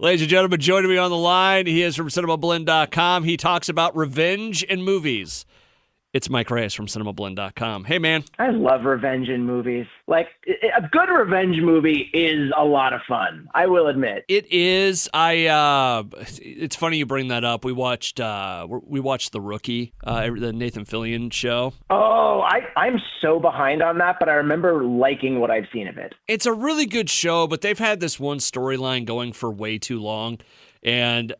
Ladies and gentlemen, joining me on the line, he is from CinemaBlend.com. He talks about revenge in movies. It's Mike Reyes from CinemaBlend.com. Hey, man. I love revenge in movies. Like, a good revenge movie is a lot of fun, I will admit. It is. It's funny you bring that up. We watched The Rookie, the Nathan Fillion show. Oh, I'm so behind on that, but I remember liking what I've seen of it. It's a really good show, but they've had this one storyline going for way too long, and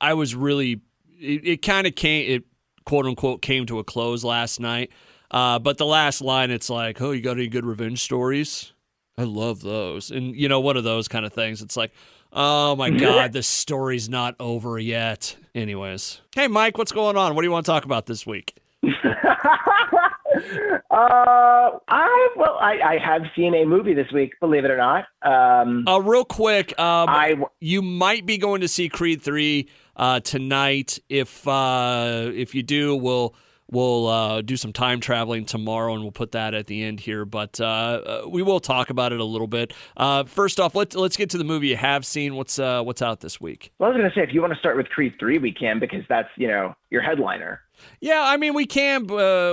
I was really. It kind of came. It quote unquote came to a close last night. But the last line, it's like, oh, you got any good revenge stories? I love those. And, one of those kind of things. It's like, oh, my God, this story's not over yet. Anyways. Hey, Mike, what's going on? What do you want to talk about this week? I have seen a movie this week, believe it or not. Real quick, you might be going to see Creed 3 tonight. If you do, we'll do some time traveling tomorrow, and we'll put that at the end here. But we will talk about it a little bit. First off, let's get to the movie you have seen. What's out this week? Well, I was going to say, if you want to start with Creed 3, we can, because that's your headliner. Yeah, I mean, we can.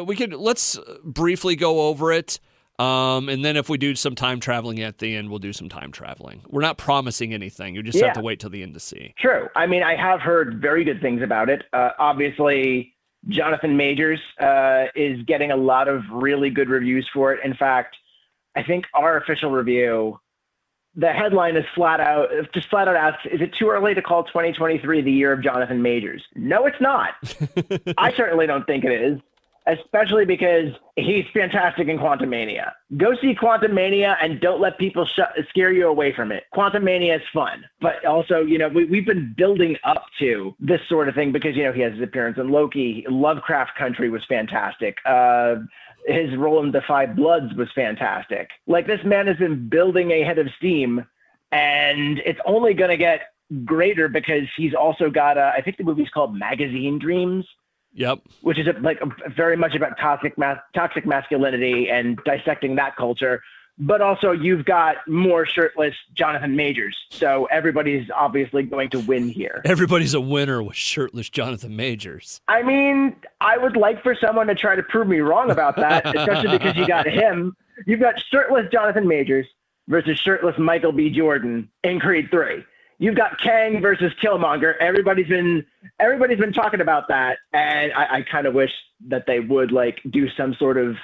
We could. Let's briefly go over it. And then if we do some time traveling at the end, we'll do some time traveling. We're not promising anything. You just have to wait till the end to see. True. I mean, I have heard very good things about it. Obviously, Jonathan Majors is getting a lot of really good reviews for it. In fact, I think our official review, the headline is flat out asks, is it too early to call 2023 the year of Jonathan Majors? No, it's not. I certainly don't think it is. Especially because he's fantastic in Quantumania. Go see Quantumania and don't let people scare you away from it. Quantumania is fun. But also, we've been building up to this sort of thing because, he has his appearance in Loki. Lovecraft Country was fantastic. His role in The Five Bloods was fantastic. Like, this man has been building a head of steam, and it's only going to get greater because he's also got I think the movie's called Magazine Dreams. Yep. Which is very much about toxic masculinity and dissecting that culture. But also you've got more shirtless Jonathan Majors. So everybody's obviously going to win here. Everybody's a winner with shirtless Jonathan Majors. I mean, I would like for someone to try to prove me wrong about that, especially because you got him. You've got shirtless Jonathan Majors versus shirtless Michael B. Jordan in Creed 3. You've got Kang versus Killmonger. Everybody's been talking about that, and I kind of wish that they would do some sort of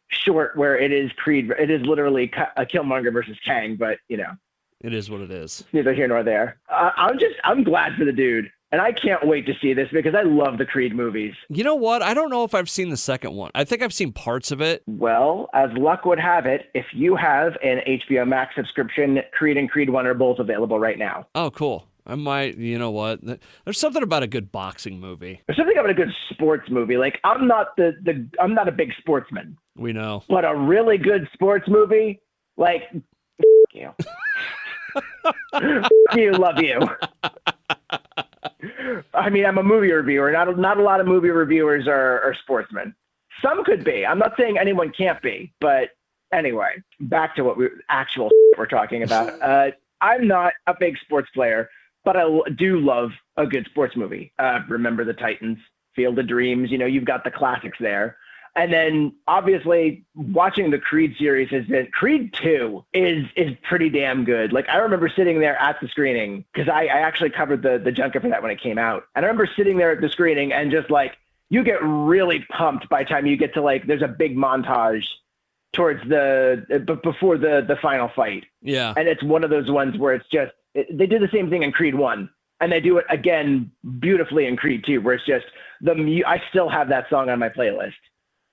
short where it is Creed. It is literally a Killmonger versus Kang, but it is what it is. Neither here nor there. I'm glad for the dude, and I can't wait to see this because I love the Creed movies. You know what? I don't know if I've seen the second one. I think I've seen parts of it. Well, as luck would have it, if you have an HBO Max subscription, Creed and Creed 1 are both available right now. Oh, cool. I might, you know what? There's something about a good boxing movie. There's something about a good sports movie. Like, I'm not I'm not a big sportsman. We know. But a really good sports movie, you. You, love you. I mean, I'm a movie reviewer. Not a lot of movie reviewers are sportsmen. Some could be. I'm not saying anyone can't be. But anyway, back to what we're talking about. I'm not a big sports player, but I do love a good sports movie. Remember the Titans, Field of Dreams. You've got the classics there. And then, obviously, watching the Creed series Creed 2 is pretty damn good. Like, I remember sitting there at the screening, because I actually covered the junket for that when it came out. And I remember sitting there at the screening and just, you get really pumped by the time you get to, there's a big montage towards before the final fight. Yeah. And it's one of those ones where it's just, they did the same thing in Creed 1. And they do it again beautifully in Creed 2, where it's just, I still have that song on my playlist.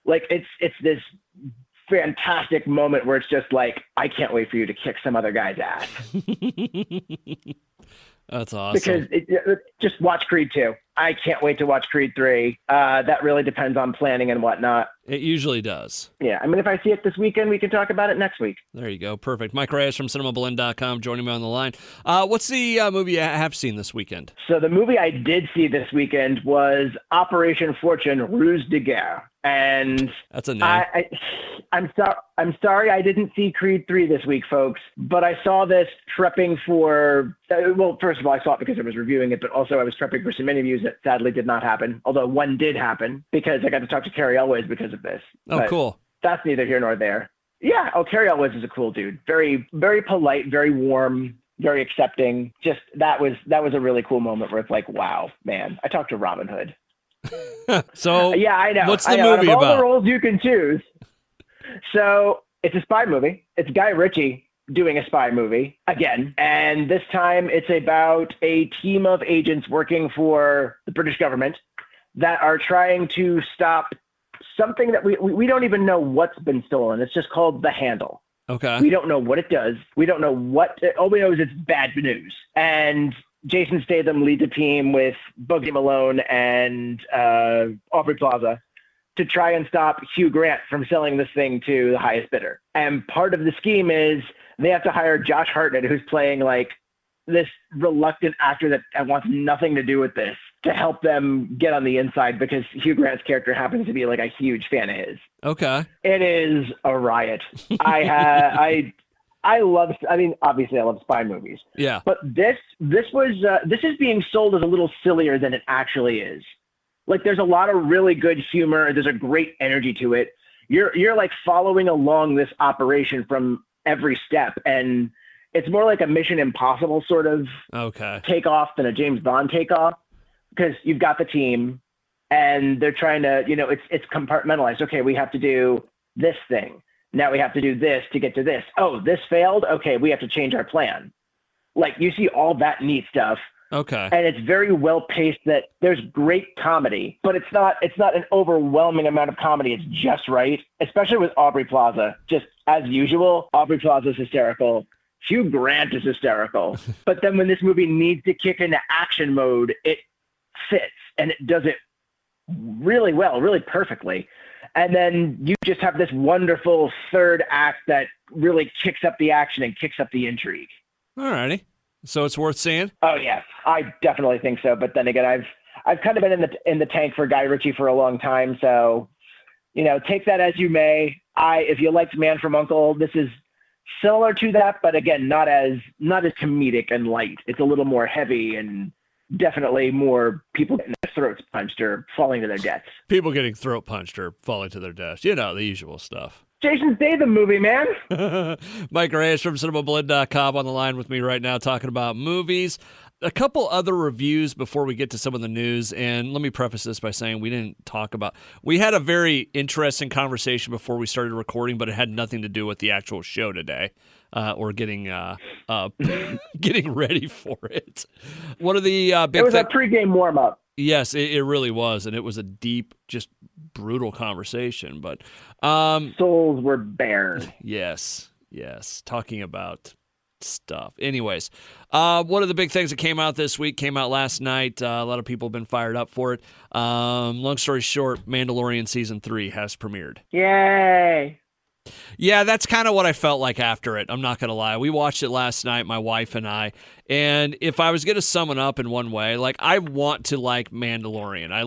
It's this fantastic moment where it's just I can't wait for you to kick some other guy's ass. That's awesome. Because just watch Creed 2. I can't wait to watch Creed 3. That really depends on planning and whatnot. It usually does. Yeah, I mean, if I see it this weekend, we can talk about it next week. There you go. Perfect. Mike Reyes from CinemaBlend.com joining me on the line. What's the movie you have seen this weekend? So the movie I did see this weekend was Operation Fortune: Ruse de Guerre. And that's a name. I'm sorry I didn't see Creed 3 this week, folks, but I saw this prepping for, well, first of all, I saw it because I was reviewing it, but also I was prepping for some interviews that sadly did not happen, although one did happen because I got to talk to Carrie Elways because of this. Oh, but cool. That's neither here nor there. Yeah, Carrie Elways is a cool dude. Very, very polite, very warm, very accepting. Just that was a really cool moment where it's like, wow, man, I talked to Robin Hood. So yeah, I know. What's the Out movie of all about? the roles you can choose. So it's a spy movie. It's Guy Ritchie doing a spy movie again, and this time it's about a team of agents working for the British government that are trying to stop something that we don't even know what's been stolen. It's just called the Handle. Okay. We don't know what it does. We don't know all we know is it's bad news. And Jason Statham leads a team with Buggy Malone and Aubrey Plaza to try and stop Hugh Grant from selling this thing to the highest bidder. And part of the scheme is they have to hire Josh Hartnett, who's playing like this reluctant actor that wants nothing to do with this, to help them get on the inside because Hugh Grant's character happens to be like a huge fan of his. Okay. It is a riot. I love, I mean, obviously I love spy movies. Yeah. But this is being sold as a little sillier than it actually is. Like there's a lot of really good humor. There's a great energy to it. You're like following along this operation from every step. And it's more like a Mission Impossible sort of takeoff than a James Bond takeoff, because you've got the team and they're trying to, it's compartmentalized. Okay, we have to do this thing. Now we have to do this to get to this. Oh, this failed. Okay, we have to change our plan. Like you see all that neat stuff. Okay. And it's very well paced. That there's great comedy, but it's not an overwhelming amount of comedy. It's just right, especially with Aubrey Plaza. Just as usual, Aubrey Plaza is hysterical. Hugh Grant is hysterical. But then when this movie needs to kick into action mode, it fits and it does it really well, really perfectly. And then you just have this wonderful third act that really kicks up the action and kicks up the intrigue. All righty. So it's worth seeing? Oh, yeah. I definitely think so. But then again, I've kind of been in the tank for Guy Ritchie for a long time. So, take that as you may. If you liked Man from U.N.C.L.E., this is similar to that, but again, not as comedic and light. It's a little more heavy and definitely more people getting their throats punched or falling to their deaths. People getting throat punched or falling to their deaths. The usual stuff. Jason Statham movie, man. Mike Reyes from CinemaBlend.com on the line with me right now talking about movies. A couple other reviews before we get to some of the news, and let me preface this by saying we had a very interesting conversation before we started recording, but it had nothing to do with the actual show today or getting getting ready for it. One of the big It was a pregame warm-up. Yes, it really was, and it was a deep, just brutal conversation. But souls were bared. Yes, talking about stuff. Anyways, one of the big things that came out this week came out last night. A lot of people have been fired up for it. Long story short, Mandalorian Season 3 has premiered. Yay! Yeah, that's kind of what I felt like after it. I'm not going to lie. We watched it last night, my wife and I. And if I was going to sum it up in one way, like I want to like Mandalorian. I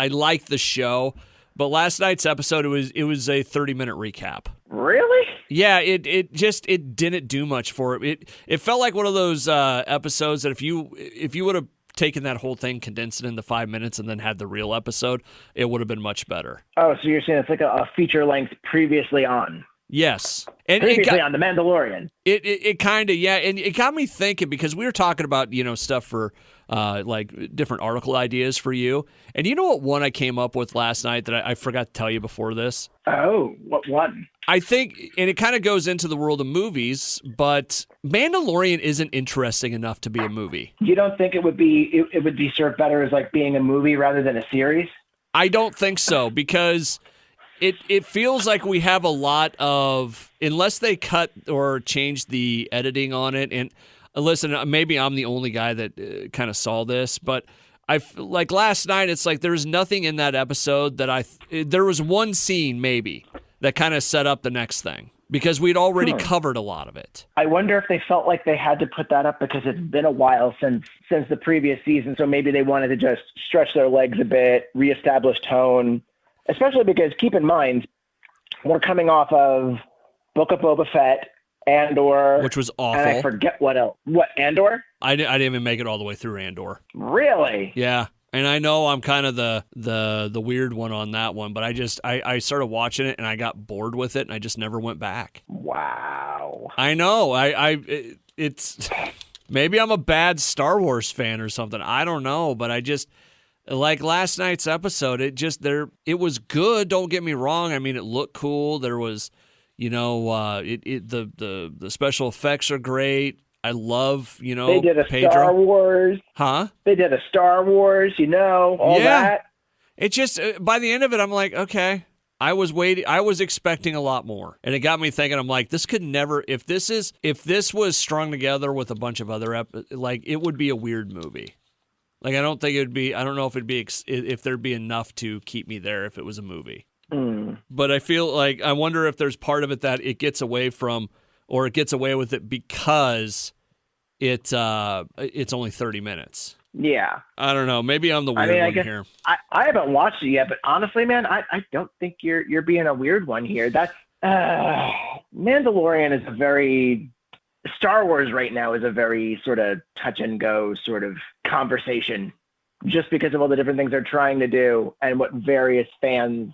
like the show, but last night's episode it was a 30-minute recap. Really? Yeah, it didn't do much for it. It felt like one of those episodes that if you would have taken that whole thing, condensed it into 5 minutes, and then had the real episode, it would have been much better. Oh, so you're saying it's like a feature length previously on? Yes. And previously on The Mandalorian. It kind of, yeah, and it got me thinking because we were talking about, stuff for like different article ideas for you. And you know what one I came up with last night that I forgot to tell you before this? Oh, what one? I think, and it kind of goes into the world of movies, but Mandalorian isn't interesting enough to be a movie. You don't think it would be served better as like being a movie rather than a series? I don't think so, because it feels like we have a lot of, unless they cut or change the editing on it, and Listen, maybe I'm the only guy that kind of saw this, but like last night, it's like there's nothing in that episode that there was one scene maybe that kind of set up the next thing because we'd already covered a lot of it. I wonder if they felt like they had to put that up because it's been a while since the previous season. So maybe they wanted to just stretch their legs a bit, reestablish tone, especially because keep in mind, we're coming off of Book of Boba Fett, Andor, which was awful. And I forget what else. What, Andor? I didn't even make it all the way through Andor. Really? Yeah. And I know I'm kind of the weird one on that one, but I started watching it and I got bored with it and I just never went back. Wow. I know. It's maybe I'm a bad Star Wars fan or something. I don't know, but I just like last night's episode. It was good. Don't get me wrong. I mean, it looked cool. There was, the special effects are great. I love, they did a Pedro. Star Wars. Huh? They did a Star Wars, all that. It just, by the end of it, I'm like, okay, I was expecting a lot more. And it got me thinking, I'm like, this could never, if this was strung together with a bunch of other, it would be a weird movie. Like, I don't know if there'd be enough to keep me there if it was a movie. But I feel like, I wonder if there's part of it that it gets away from, or it gets away with it because it's only 30 minutes. Yeah. I don't know. Maybe I'm the weird one here. I haven't watched it yet, but honestly, man, I don't think you're being a weird one here. That's Mandalorian is Star Wars right now is a very sort of touch and go sort of conversation, just because of all the different things they're trying to do and how various fans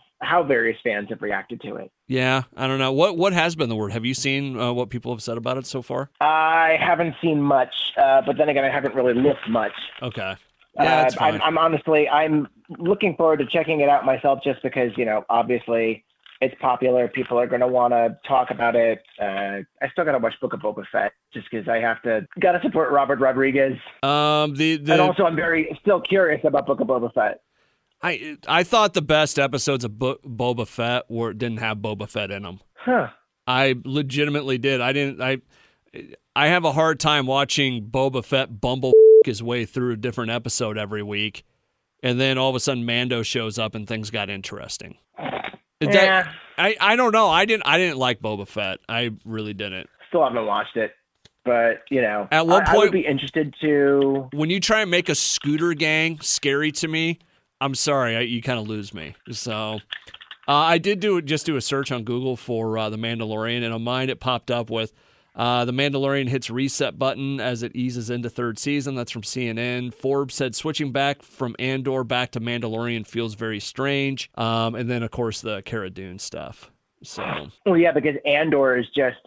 have reacted to it. Yeah, I don't know. What has been the word? Have you seen what people have said about it so far? I haven't seen much, but then again, I haven't really looked much. Okay. Yeah, that's fine. I'm looking forward to checking it out myself just because, obviously it's popular. People are going to want to talk about it. I still got to watch Book of Boba Fett just because I got to support Robert Rodriguez. And also I'm still curious about Book of Boba Fett. I thought the best episodes of Boba Fett didn't have Boba Fett in them. Huh. I legitimately did. I have a hard time watching Boba Fett bumble his way through a different episode every week, and then all of a sudden Mando shows up and things got interesting. Yeah. I don't know. I didn't like Boba Fett. I really didn't. Still haven't watched it. But, at one point, I would be interested to. When you try and make a scooter gang scary to me, I'm sorry, you kind of lose me. So I did do a search on Google for The Mandalorian, and on mine it popped up with The Mandalorian hits reset button as it eases into third season. That's from CNN. Forbes said switching back from Andor back to Mandalorian feels very strange. And then, of course, the Cara Dune stuff. So. Well, yeah, because Andor is just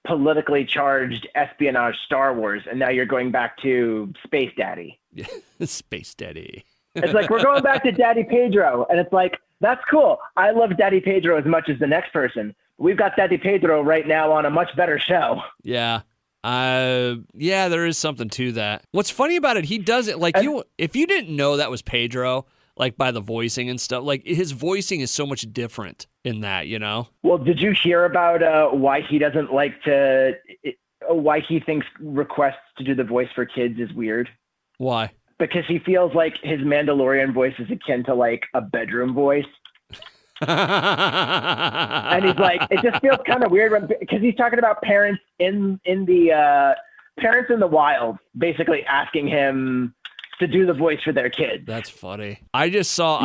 politically charged espionage Star Wars, and now you're going back to Space Daddy. Yeah, Space Daddy. It's like, we're going back to Daddy Pedro. And it's like, that's cool. I love Daddy Pedro as much as the next person. We've got Daddy Pedro right now on a much better show. Yeah. There is something to that. What's funny about it, he does it like if you didn't know that was Pedro, like by the voicing and stuff, like his voicing is so much different in that, Well, did you hear about why he doesn't like why he thinks requests to do the voice for kids is weird? Why? Because he feels like his Mandalorian voice is akin to like a bedroom voice. And he's like, it just feels kind of weird because he's talking about parents in the wild, basically asking him to do the voice for their kids. That's funny. I just saw,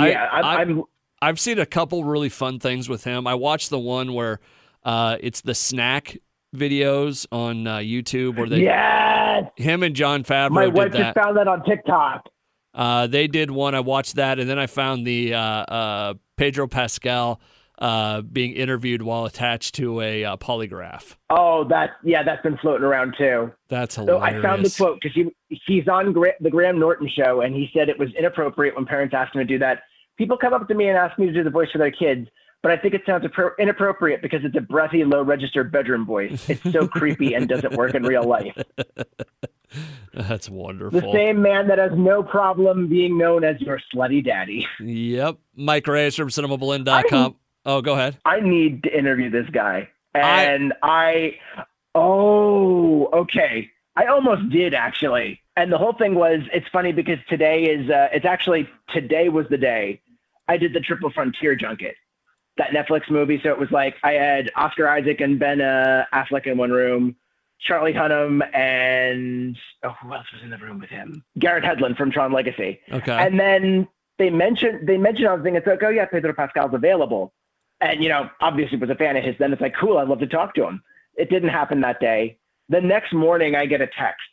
I've seen a couple really fun things with him. I watched the one where it's the snack videos on YouTube where him and Jon Favreau My wife did that. just found that on TikTok. They did one. I watched that, and then I found the Pedro Pascal being interviewed while attached to a polygraph. Oh, that's been floating around too. That's hilarious. So I found the quote because he's on the Graham Norton show, and he said it was inappropriate when parents asked him to do that. People come up to me and ask me to do the voice for their kids, but I think it sounds inappropriate because it's a breathy, low-register bedroom voice. It's so creepy and doesn't work in real life. That's wonderful. The same man that has no problem being known as your slutty daddy. Yep. Mike Reyes from cinemablend.com. Oh, go ahead. I need to interview this guy. And okay. I almost did, actually. And the whole thing was, it's funny because today was the day I did the Triple Frontier junket, that Netflix movie. So it was like I had Oscar Isaac and Ben Affleck in one room, Charlie Hunnam, and who else was in the room with him? Garrett Hedlund from Tron Legacy. Okay. And then they mentioned on the thing. It's like, oh yeah, Pedro Pascal's available, and obviously was a fan of his. Then it's like, cool, I'd love to talk to him. It didn't happen that day. The next morning, I get a text,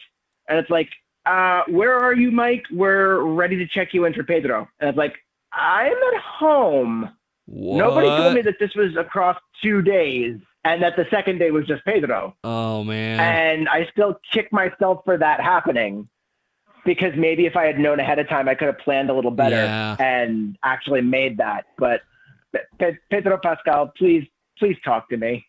and it's like, where are you, Mike? We're ready to check you in for Pedro. And it's like, I'm at home. What? Nobody told me that this was across 2 days and that the second day was just Pedro. Oh, man. And I still kick myself for that happening, because maybe if I had known ahead of time, I could have planned a little better and actually made that. But Pedro Pascal, please talk to me.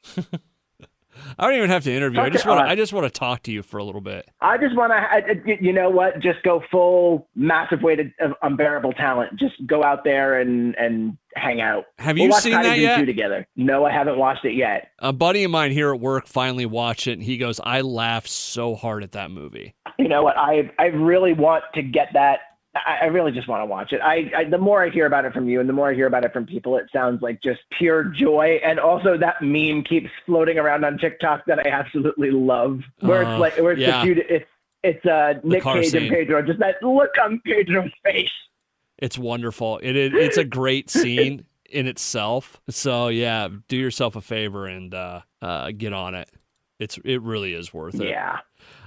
I don't even have to interview. I just want to talk to you for a little bit. I just want to, you know what? Just go full massive weight of unbearable talent. Just go out there and hang out. Have you seen that yet? 2 together. No, I haven't watched it yet. A buddy of mine here at work finally watched it, and he goes, "I laughed so hard at that movie." You know what? I really want to get that. I really just want to watch it. The more I hear about it from you and the more I hear about it from people, it sounds like just pure joy. And also that meme keeps floating around on TikTok that I absolutely love, where it's Nick Cage scene. and Pedro, just that look on Pedro's face. It's wonderful. It's a great scene in itself. So yeah, do yourself a favor and get on it. It really is worth it. Yeah.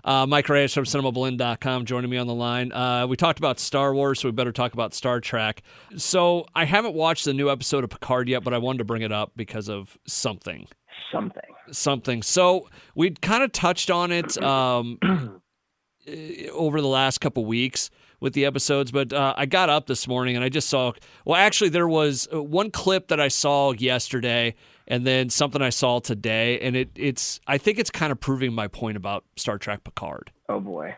Mike Reyes from cinemablend.com joining me on the line. We talked about Star Wars, so we better talk about Star Trek. So I haven't watched the new episode of Picard yet, but I wanted to bring it up because of something. So we kind of touched on it over the last couple weeks with the episodes, but I got up this morning and I just saw, there was one clip that I saw yesterday and then something I saw today, and I think it's kind of proving my point about Star Trek Picard. Oh boy.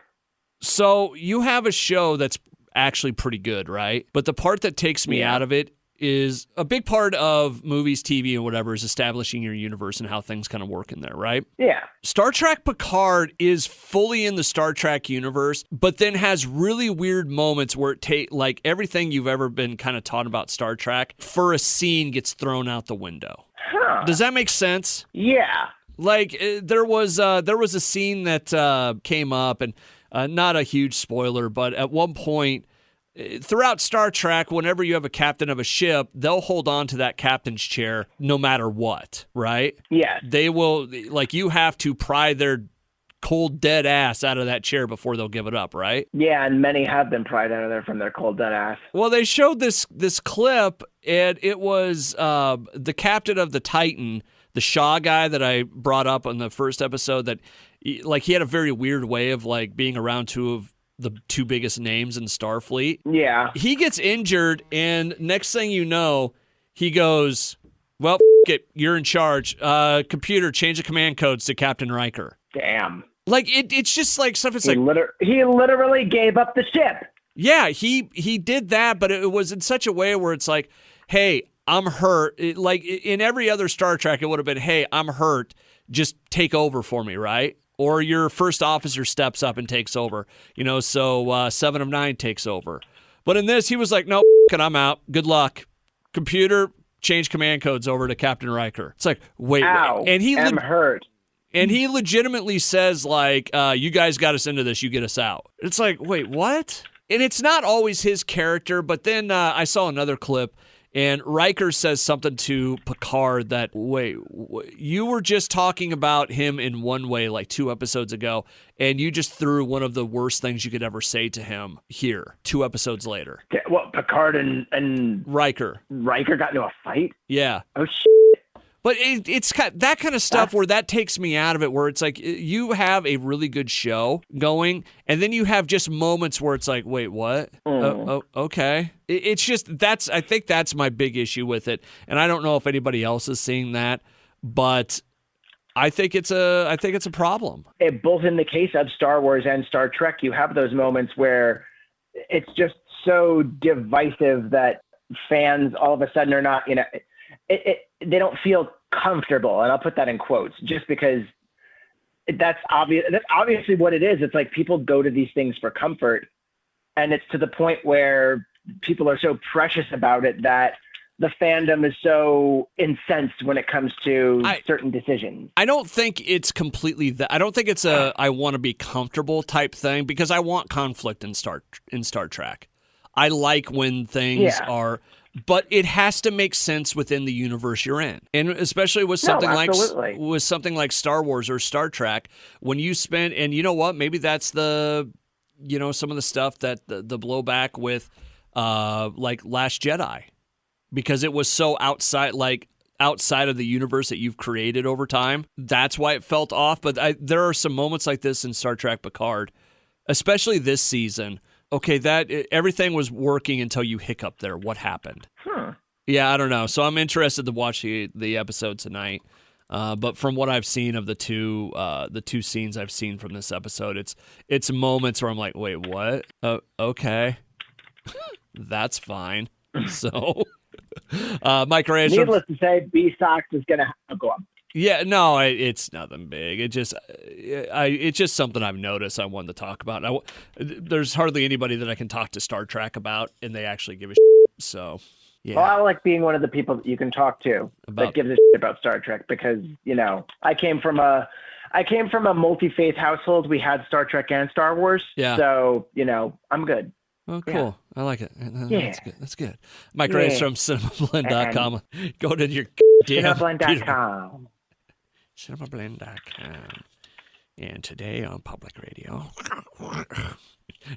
So you have a show that's actually pretty good, right? But the part that takes me out of it is a big part of movies, TV, and whatever is establishing your universe and how things kind of work in there, right? Yeah. Star Trek Picard is fully in the Star Trek universe, but then has really weird moments where like everything you've ever been kind of taught about Star Trek for a scene gets thrown out the window. Huh. Does that make sense? Yeah. Like there was a scene that came up, and not a huge spoiler, but at one point throughout Star Trek, whenever you have a captain of a ship, they'll hold on to that captain's chair no matter what, right? Yeah. They will, like, you have to pry their cold, dead ass out of that chair before they'll give it up, right? Yeah, and many have been pried out of there from their cold, dead ass. Well, they showed this clip, and it was the captain of the Titan, the Shaw guy that I brought up on the first episode, that he had a very weird way of like being around two of the two biggest names in Starfleet. Yeah. He gets injured, and next thing you know, he goes, well, it, you're in charge. Computer, change the command codes to Captain Riker. Damn. Like, it's just like stuff. It's he literally gave up the ship. Yeah, he did that, but it was in such a way where it's like, hey, I'm hurt. Like, in every other Star Trek, it would have been, hey, I'm hurt. Just take over for me, right? Or your first officer steps up and takes over. So 7 of 9 takes over. But in this, he was like, no, I'm out. Good luck. Computer, change command codes over to Captain Riker. It's like, wait. Ow, and I'm hurt. And he legitimately says, like, you guys got us into this, you get us out. It's like, wait, what? And it's not always his character, but then I saw another clip, and Riker says something to Picard that, wait, you were just talking about him in one way like 2 episodes ago, and you just threw one of the worst things you could ever say to him here 2 episodes later. What, Picard and Riker got into a fight? Yeah. Oh, shit. But it's that kind of stuff where that takes me out of it, where it's like you have a really good show going, and then you have just moments where it's like, wait, what? Okay. It's just I think that's my big issue with it, and I don't know if anybody else is seeing that, but I think it's a problem. Both in the case of Star Wars and Star Trek, you have those moments where it's just so divisive that fans all of a sudden are not, they don't feel comfortable, and I'll put that in quotes, just because that's obvious. That's obviously what it is. It's like people go to these things for comfort, and it's to the point where people are so precious about it that the fandom is so incensed when it comes to certain decisions. I don't think it's completely that. I don't think it's a I want to be comfortable type thing, because I want conflict in Star Trek. I like when things are, but it has to make sense within the universe you're in, and especially with something like Star Wars or Star Trek. When you spend, and you know what, maybe that's the, some of the stuff that the blowback with, like Last Jedi. Because it was so outside of the universe that you've created over time. That's why it felt off. But there are some moments like this in Star Trek Picard, especially this season. Okay, everything was working until you hiccup there. What happened? Yeah, I don't know. So I'm interested to watch the episode tonight. But from what I've seen of the two scenes I've seen from this episode, it's moments where I'm like, wait, what? Okay, that's fine. So. Mike Reyes. Needless to say, B-Sox is going to go up. Yeah, no, it's nothing big. It's just something I've noticed I wanted to talk about. There's hardly anybody that I can talk to Star Trek about, and they actually give a shit. So, yeah. Well, I like being one of the people that you can talk to that gives a shit about Star Trek, because, I came from a multi-faith household. We had Star Trek and Star Wars. Yeah. So, I'm good. Oh, cool. Yeah. I like it. That's good. Mike Reyes from cinemablend.com. Go to your cinemablend.com. Cinemablend.com. And today on Public Radio.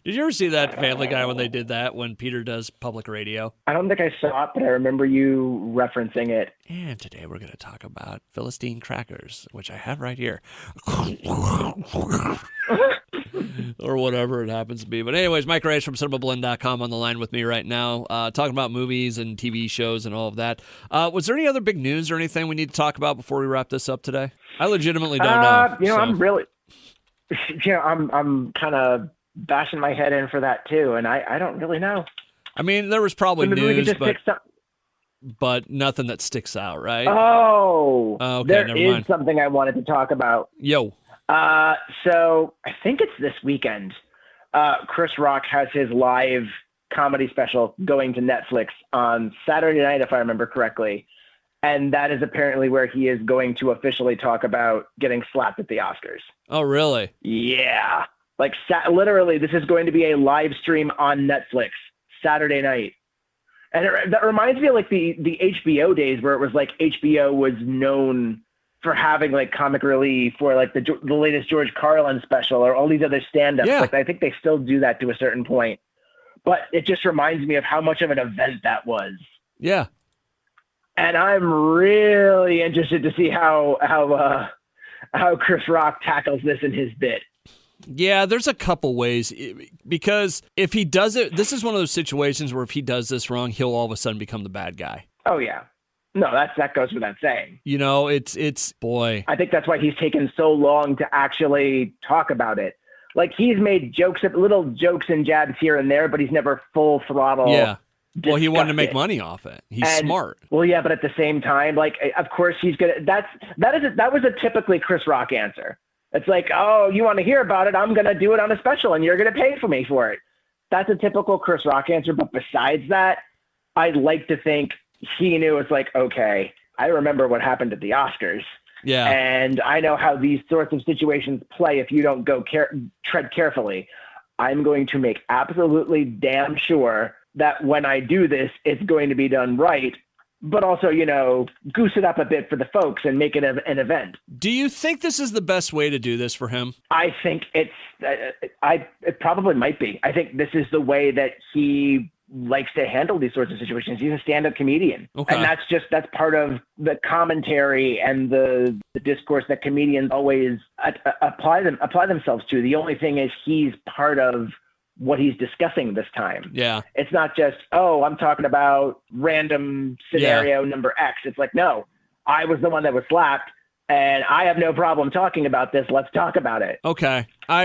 Did you ever see that Family Guy when they did that, when Peter does public radio? I don't think I saw it, but I remember you referencing it. And today we're going to talk about Philistine crackers, which I have right here. Or whatever it happens to be. But anyways, Mike Reyes from cinemablend.com on the line with me right now, talking about movies and TV shows and all of that. Was there any other big news or anything we need to talk about before we wrap this up today? I legitimately don't know. I'm really, I'm kind of bashing my head in for that too, and I don't really know. I mean, there was probably news, but nothing that sticks out, right? Oh, okay, there is something I wanted to talk about. Yo. So I think it's this weekend. Chris Rock has his live comedy special going to Netflix on Saturday night, if I remember correctly. And that is apparently where he is going to officially talk about getting slapped at the Oscars. Oh, really? Yeah. Like literally, this is going to be a live stream on Netflix Saturday night. And that reminds me of like the HBO days, where it was like HBO was known for having like comic relief, or like the latest George Carlin special, or all these other stand-ups. Yeah. Like I think they still do that to a certain point, but it just reminds me of how much of an event that was. Yeah. And I'm really interested to see how Chris Rock tackles this in his bit. Yeah, there's a couple ways, because if he does it, this is one of those situations where if he does this wrong, he'll all of a sudden become the bad guy. Oh yeah. No, that goes without saying. It's boy. I think that's why he's taken so long to actually talk about it. Like, he's made little jokes and jabs here and there, but he's never full throttle. Yeah. Well, he wanted to make money off it. He's smart. Well, yeah, but at the same time, like, of course he's gonna. That was a typically Chris Rock answer. It's like, oh, you want to hear about it? I'm gonna do it on a special, and you're gonna pay for me for it. That's a typical Chris Rock answer. But besides that, I'd like to think he knew. It's like, okay, I remember what happened at the Oscars. Yeah. And I know how these sorts of situations play if you don't go tread carefully. I'm going to make absolutely damn sure that when I do this, it's going to be done right, but also, goose it up a bit for the folks and make it an event. Do you think this is the best way to do this for him? I think it probably might be. I think this is the way that he likes to handle these sorts of situations. He's a stand-up comedian. Okay. And that's part of the commentary and the discourse that comedians always apply themselves to. The only thing is he's part of what he's discussing this time. Yeah. It's not just, oh, I'm talking about random scenario number X. It's like, no, I was the one that was slapped, and I have no problem talking about this. Let's talk about it. Okay. I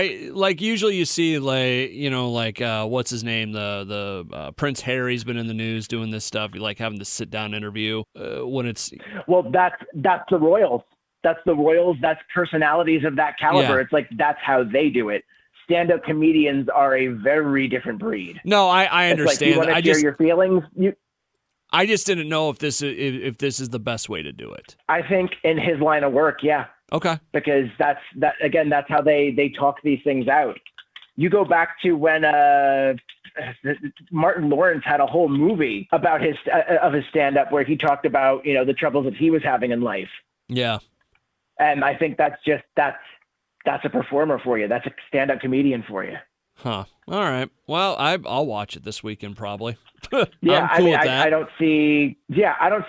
usually you see what's his name? The Prince Harry's been in the news doing this stuff. You like having to sit down interview when it's. Well, that's the Royals. That's the Royals. That's personalities of that caliber. Yeah. It's like that's how they do it. Stand-up comedians are a very different breed. No, I It's like understand. you want to share your feelings. I just didn't know if this is the best way to do it. I think in his line of work, yeah, Okay. because that's how they talk these things out. You go back to when Martin Lawrence had a whole movie about his stand-up where he talked about the troubles that he was having in life. Yeah. And I think that's a performer for you. That's a stand-up comedian for you. Huh. All right. Well, I'll watch it this weekend probably. Yeah, I'm cool with that. I don't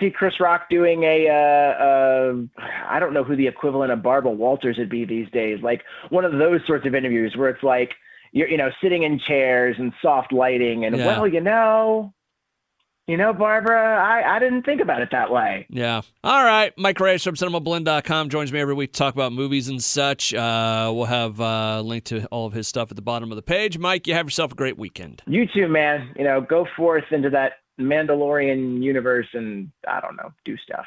see Chris Rock doing I don't know who the equivalent of Barbara Walters would be these days. Like one of those sorts of interviews where it's like you're sitting in chairs and soft lighting and Barbara, I didn't think about it that way. Yeah. All right. Mike Reyes from cinemablend.com joins me every week to talk about movies and such. We'll have a link to all of his stuff at the bottom of the page. Mike, you have yourself a great weekend. You too, man. Go forth into that Mandalorian universe and, I don't know, do stuff.